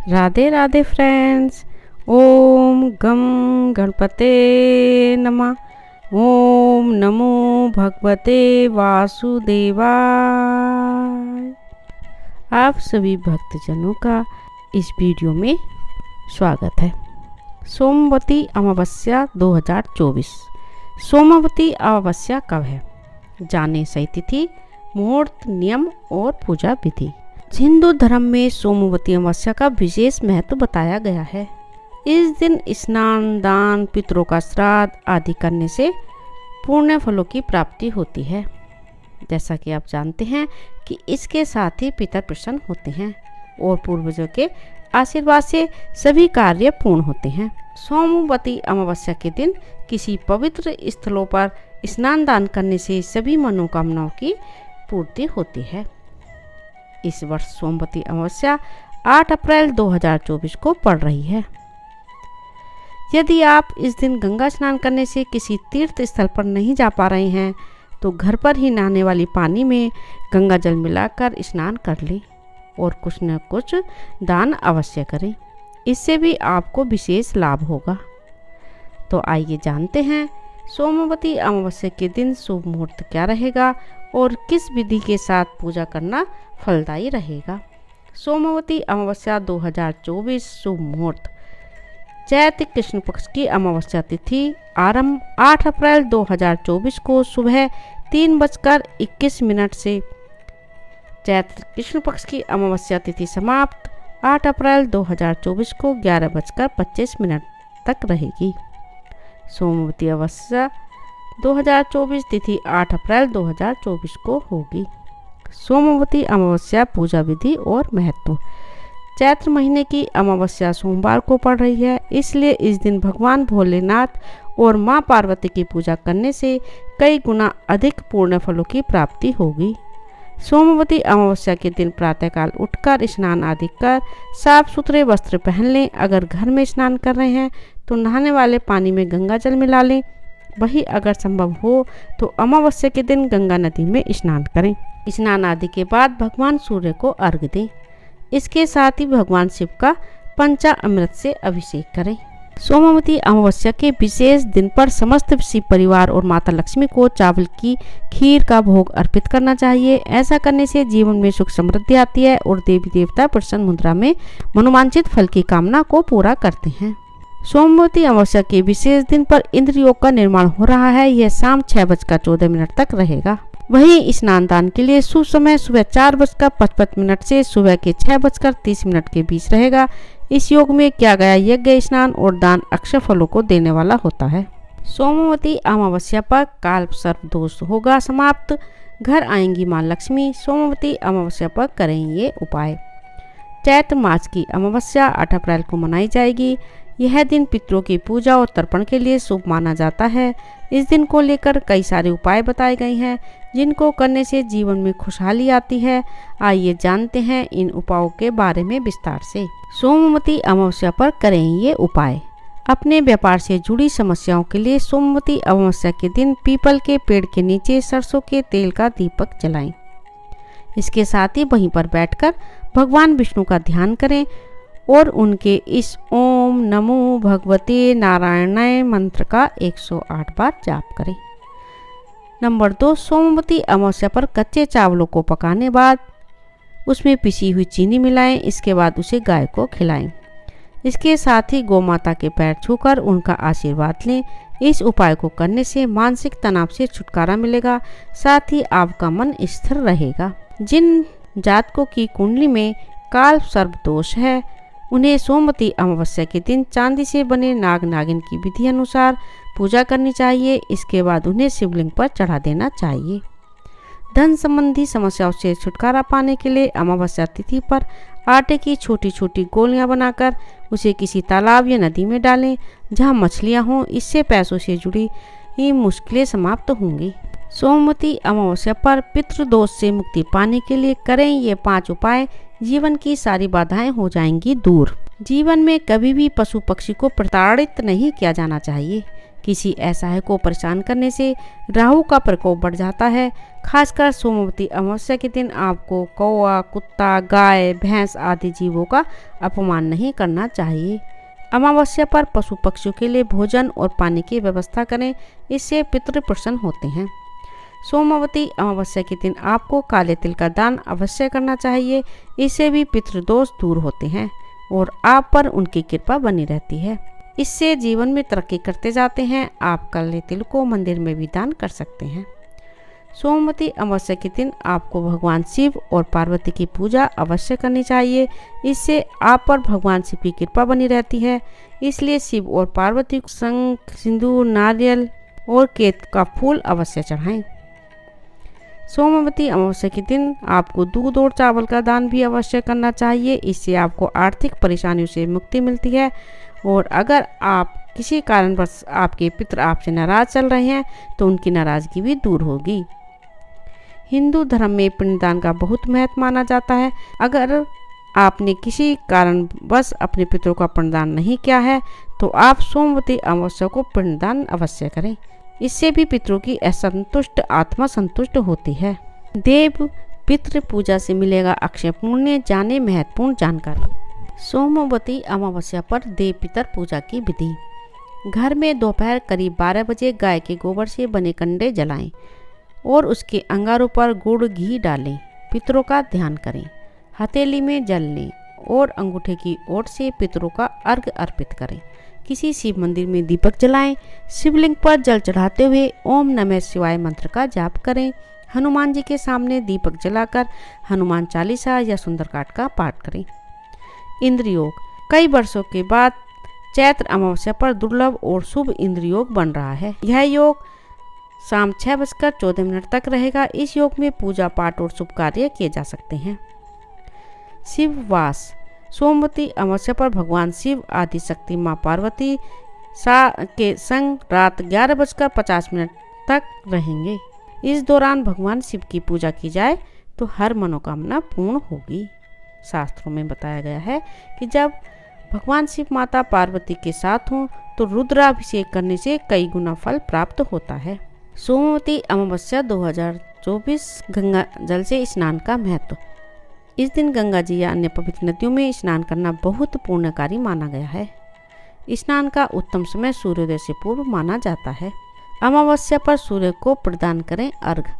Radhe Radhe friends. ओम गम गणपते नमः। ओम नमो भगवते वासुदेवाय। आप सभी भक्तजनों का इस वीडियो में स्वागत है। सोमवती अमावस्या 2024। सोमवती अमावस्या कब है, जाने सही तिथि, मुहूर्त, नियम और पूजा विधि। हिंदू धर्म में सोमवती अमावस्या का विशेष महत्व बताया गया है। इस दिन स्नान, दान, पितरों का श्राद्ध आदि करने से पुण्य फलों की प्राप्ति होती है। जैसा कि आप जानते हैं कि इसके साथ ही पितर प्रसन्न होते हैं और पूर्वजों के आशीर्वाद से सभी कार्य पूर्ण होते हैं। सोमवती अमावस्या के दिन किसी पवित्र स्थलों पर स्नान दान करने से सभी मनोकामनाओं की पूर्ति होती है। इस वर्ष सोमवती अमावस्या 8 अप्रैल 2024 को पड़ रही है। यदि आप इस दिन गंगा स्नान करने से किसी तीर्थ स्थल पर नहीं जा पा रहे हैं तो घर पर ही नहाने वाली पानी में गंगा जल मिलाकर स्नान कर लें और कुछ न कुछ दान अवश्य करें। इससे भी आपको विशेष लाभ होगा। तो आइए जानते हैं सोमवती अमावस्या के दिन शुभ मुहूर्त क्या रहेगा और किस विधि के साथ पूजा करना फलदायी रहेगा। सोमवती अमावस्या 2024 शुभ मुहूर्त। चैत्र कृष्ण पक्ष की अमावस्या तिथि आरंभ 8 अप्रैल 2024 को सुबह 3:21 से। चैत्र कृष्ण पक्ष की अमावस्या तिथि समाप्त 8 अप्रैल 2024 को 11:25 तक रहेगी। सोमवती अमावस्या 2024 तिथि 8 अप्रैल 2024 को होगी। सोमवती अमावस्या पूजा विधि और महत्व। चैत्र महीने की अमावस्या सोमवार को पड़ रही है, इसलिए इस दिन भगवान भोलेनाथ और मां पार्वती की पूजा करने से कई गुना अधिक पुण्य फलों की प्राप्ति होगी। सोमवती अमावस्या के दिन प्रातःकाल उठकर स्नान आदि कर साफ सुथरे वस्त्र पहन लें। अगर घर में स्नान कर रहे हैं तो नहाने वाले पानी में गंगा जल मिला लें। वही अगर संभव हो तो अमावस्या के दिन गंगा नदी में स्नान करें। स्नान आदि के बाद भगवान सूर्य को अर्घ्य दें। इसके साथ ही भगवान शिव का पंचामृत से अभिषेक करें। सोमवती अमावस्या के विशेष दिन पर समस्त शिव परिवार और माता लक्ष्मी को चावल की खीर का भोग अर्पित करना चाहिए। ऐसा करने से जीवन में सुख समृद्धि आती है और देवी देवता प्रसन्न मुद्रा में मनोवांछित फल की कामना को पूरा करते हैं। सोमवती अमावस्या के विशेष दिन पर इंद्र योग का निर्माण हो रहा है। यह शाम 6:14 तक रहेगा। वहीं स्नान दान के लिए शुभ समय सुबह 4:55 से सुबह के 6:30 के बीच रहेगा। इस योग में किया गया यज्ञ, स्नान और दान अक्षय फलों को देने वाला होता है। सोमवती अमावस्या पर काल सर्प दोष होगा समाप्त। घर आएंगी मां लक्ष्मी। सोमवती अमावस्या पर करें ये उपाय। चैत्र मास की अमावस्या 8 अप्रैल को मनाई जाएगी। यह दिन पितरों की पूजा और तर्पण के लिए शुभ माना जाता है। इस दिन को लेकर कई सारे उपाय बताए गए हैं जिनको करने से जीवन में खुशहाली आती है। आइए जानते हैं इन उपायों के बारे में विस्तार से। सोमवती अमावस्या पर करें ये उपाय। अपने व्यापार से जुड़ी समस्याओं के लिए सोमवती अमावस्या के दिन पीपल के पेड़ के नीचे सरसों के तेल का दीपक जलाएं। इसके साथ ही वहीं पर बैठकर भगवान विष्णु का ध्यान करें और उनके इस ओम नमो भगवते नारायणाय मंत्र का 108 बार जाप करें। नंबर 2, सोमवती अमावस्या पर कच्चे चावलों को पकाने बाद उसमें पिसी हुई चीनी मिलाएं। इसके बाद उसे गाय को खिलाएं। इसके साथ ही गौ माता के पैर छूकर उनका आशीर्वाद लें। इस उपाय को करने से मानसिक तनाव से छुटकारा मिलेगा, साथ ही आपका मन स्थिर रहेगा। जिन जातकों की कुंडली में काल सर्प दोष है उन्हें सोमवती अमावस्या के दिन चांदी से बने नाग नागिन की विधि अनुसार पूजा करनी चाहिए। इसके बाद उन्हें शिवलिंग पर चढ़ा देना चाहिए। धन संबंधी समस्याओं से छुटकारा पाने के लिए अमावस्या तिथि पर आटे की छोटी छोटी गोलियां बनाकर उसे किसी तालाब या नदी में डालें जहां मछलियां हों। इससे पैसों से जुड़ी मुश्किलें समाप्त होंगी। सोमवती अमावस्या पर पितृदोष से मुक्ति पाने के लिए करें ये 5 उपाय। जीवन की सारी बाधाएं हो जाएंगी दूर। जीवन में कभी भी पशु पक्षी को प्रताड़ित नहीं किया जाना चाहिए, किसी असहाय को परेशान करने से राहु का प्रकोप बढ़ जाता है। खासकर सोमवती अमावस्या के दिन आपको कौवा, कुत्ता, गाय, भैंस आदि जीवों का अपमान नहीं करना चाहिए। अमावस्या पर पशु पक्षियों के लिए भोजन और पानी की व्यवस्था करें, इससे पितृ प्रसन्न होते हैं। सोमवती अमावस्या के दिन आपको काले तिल का दान अवश्य करना चाहिए, इससे भी पितृदोष दूर होते हैं और आप पर उनकी कृपा बनी रहती है। इससे जीवन में तरक्की करते जाते हैं। आप काले तिल को मंदिर में भी दान कर सकते हैं। सोमवती अमावस्या के दिन आपको भगवान शिव और पार्वती की पूजा अवश्य करनी चाहिए, इससे आप पर भगवान शिव की कृपा बनी रहती है। इसलिए शिव और पार्वती को शंख, सिंदूर, नारियल और केत का फूल अवश्य चढ़ाएं। सोमवती अमावस्या के दिन आपको दूध और चावल का दान भी अवश्य करना चाहिए, इससे आपको आर्थिक परेशानियों से मुक्ति मिलती है। और अगर आप किसी कारणवश आपके पितृ आपसे नाराज चल रहे हैं तो उनकी नाराजगी भी दूर होगी। हिंदू धर्म में पिंडदान का बहुत महत्व माना जाता है। अगर आपने किसी कारणवश अपने पितरों का पिंडदान नहीं किया है तो आप सोमवती अमावस्या को पिंडदान अवश्य करें, इससे भी पितरों की असंतुष्ट आत्मा संतुष्ट होती है। देव पितृ पूजा से मिलेगा अक्षय पुण्य, जाने महत्वपूर्ण जानकारी। सोमवती अमावस्या पर देव पितर पूजा की विधि। घर में दोपहर करीब 12 बजे गाय के गोबर से बने कंडे जलाएं और उसके अंगारों पर गुड़ घी डालें। पितरों का ध्यान करें, हथेली में जल लें और अंगूठे की ओट से पितरों का अर्घ्य अर्पित करें। किसी शिव मंदिर में दीपक जलाएं। शिवलिंग पर जल चढ़ाते हुए ओम नमः शिवाय मंत्र का जाप करें। हनुमान जी के सामने दीपक जलाकर हनुमान चालीसा या सुंदरकांड का पाठ करें। इंद्र योग। कई वर्षों के बाद चैत्र अमावस्या पर दुर्लभ और शुभ इंद्र योग बन रहा है। यह योग शाम 6:14 तक रहेगा। इस योग में पूजा पाठ और शुभ कार्य किए जा सकते हैं। शिववास। सोमवती अमावस्या पर भगवान शिव आदि शक्ति माँ पार्वती के संग रात 11:50 तक रहेंगे। इस दौरान भगवान शिव की पूजा की जाए तो हर मनोकामना पूर्ण होगी। शास्त्रों में बताया गया है कि जब भगवान शिव माता पार्वती के साथ हों तो रुद्राभिषेक करने से कई गुना फल प्राप्त होता है। सोमवती अमावस्या 2024 गंगा जल से स्नान का महत्व। इस दिन गंगा जी या अन्य पवित्र नदियों में स्नान करना बहुत पुण्यकारी माना गया है। स्नान का उत्तम समय सूर्योदय से पूर्व माना जाता है। अमावस्या पर सूर्य को प्रदान करें अर्घ्य।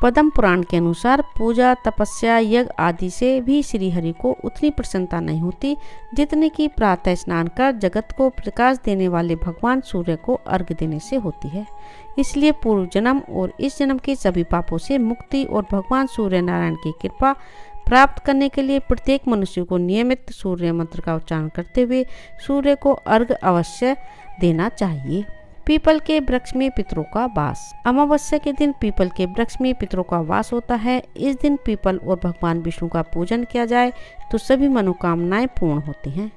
पद्म पुराण के अनुसार पूजा, तपस्या, यज्ञ आदि से भी श्री हरि को उतनी प्रसन्नता नहीं होती जितनी कि प्रातः स्नान कर जगत को प्रकाश देने वाले भगवान सूर्य को अर्घ्य देने से होती है। इसलिए पूर्व जन्म और इस जन्म के सभी पापों से मुक्ति और भगवान सूर्य नारायण की कृपा प्राप्त करने के लिए प्रत्येक मनुष्य को नियमित सूर्य मंत्र का उच्चारण करते हुए सूर्य को अर्घ्य अवश्य देना चाहिए। पीपल के वृक्ष में पितरों का वास। अमावस्या के दिन पीपल के वृक्ष में पितरों का वास होता है। इस दिन पीपल और भगवान विष्णु का पूजन किया जाए तो सभी मनोकामनाएं पूर्ण होती हैं।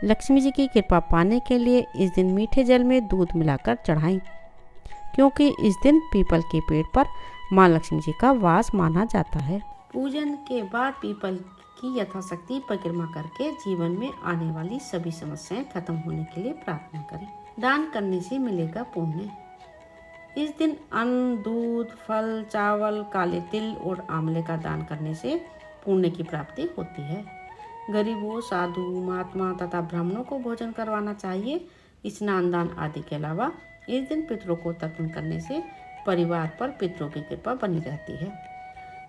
लक्ष्मी जी की कृपा पाने के लिए इस दिन मीठे जल में दूध मिलाकर चढ़ाएं, क्योंकि इस दिन पीपल के पेड़ पर माँ लक्ष्मी जी का वास माना जाता है। पूजन के बाद पीपल की यथाशक्ति परिक्रमा करके जीवन में आने वाली सभी समस्याएं खत्म होने के लिए प्रार्थना करें। दान करने से मिलेगा पुण्य। इस दिन अन्न, दूध, फल, चावल, काले तिल और आंवले का दान करने से पुण्य की प्राप्ति होती है। गरीबों, साधु, महात्मा तथा ब्राह्मणों को भोजन करवाना चाहिए। स्नान दान आदि के अलावा इस दिन पितरों को तर्पण करने से परिवार पर पितरों की कृपा बनी रहती है।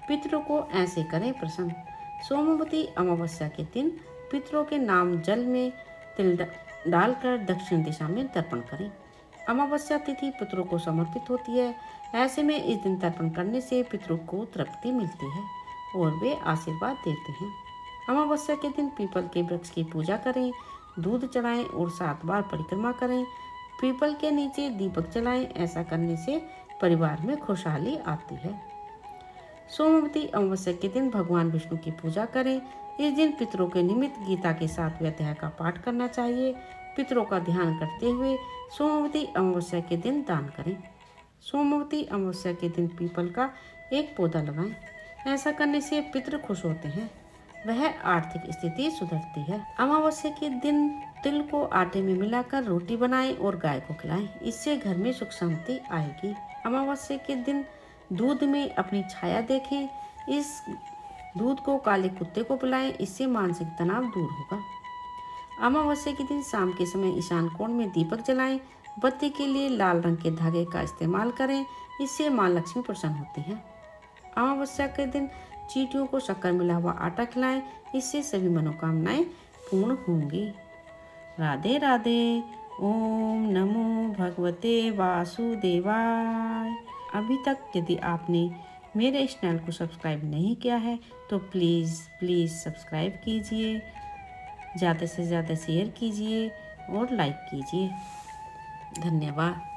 पितरों को ऐसे करें प्रसन्न। सोमवती अमावस्या के दिन पितरों के नाम जल में तिल डालकर दक्षिण दिशा में तर्पण करें। अमावस्या तिथि पितरों को समर्पित होती है। ऐसे में इस दिन तर्पण करने से पितरों को तृप्ति मिलती है और वे आशीर्वाद देते हैं। अमावस्या के दिन पीपल के वृक्ष की पूजा करें, दूध चढ़ाएं और 7 बार परिक्रमा करें। पीपल के नीचे दीपक जलाएं। ऐसा करने से परिवार में खुशहाली आती है। सोमवती अमावस्या के दिन भगवान विष्णु की पूजा करें। इस दिन पितरों के निमित्त गीता के 7वें अध्याय का पाठ करना चाहिए। पितरों का ध्यान करते हुए सोमवती अमावस्या के दिन दान करें। सोमवती अमावस्या के दिन पीपल का एक पौधा लगाएं। ऐसा करने से पितृ खुश होते हैं, वह आर्थिक स्थिति सुधरती है। अमावस्या के दिन तिल को आटे में मिलाकर रोटी बनाएं और गाय को खिलाएं। इससे घर में सुख शांति आएगी। अमावस्या के दिन दूध में अपनी छाया देखें। इस दूध को काले कुत्ते को पिलाएं, इससे मानसिक तनाव दूर होगा। अमावस्या के दिन शाम के समय ईशान कोण में दीपक जलाएं। बत्ती के लिए लाल रंग के धागे का इस्तेमाल करें, इससे मां लक्ष्मी प्रसन्न होती है। अमावस्या के दिन चींटियों को शक्कर मिला हुआ आटा खिलाएं, इससे सभी मनोकामनाएं पूर्ण होंगी। राधे राधे। ओम नमो भगवते वासुदेवाय। अभी तक यदि आपने मेरे इस चैनल को सब्सक्राइब नहीं किया है तो प्लीज़ सब्सक्राइब कीजिए, ज़्यादा से ज़्यादा शेयर कीजिए और लाइक कीजिए। धन्यवाद।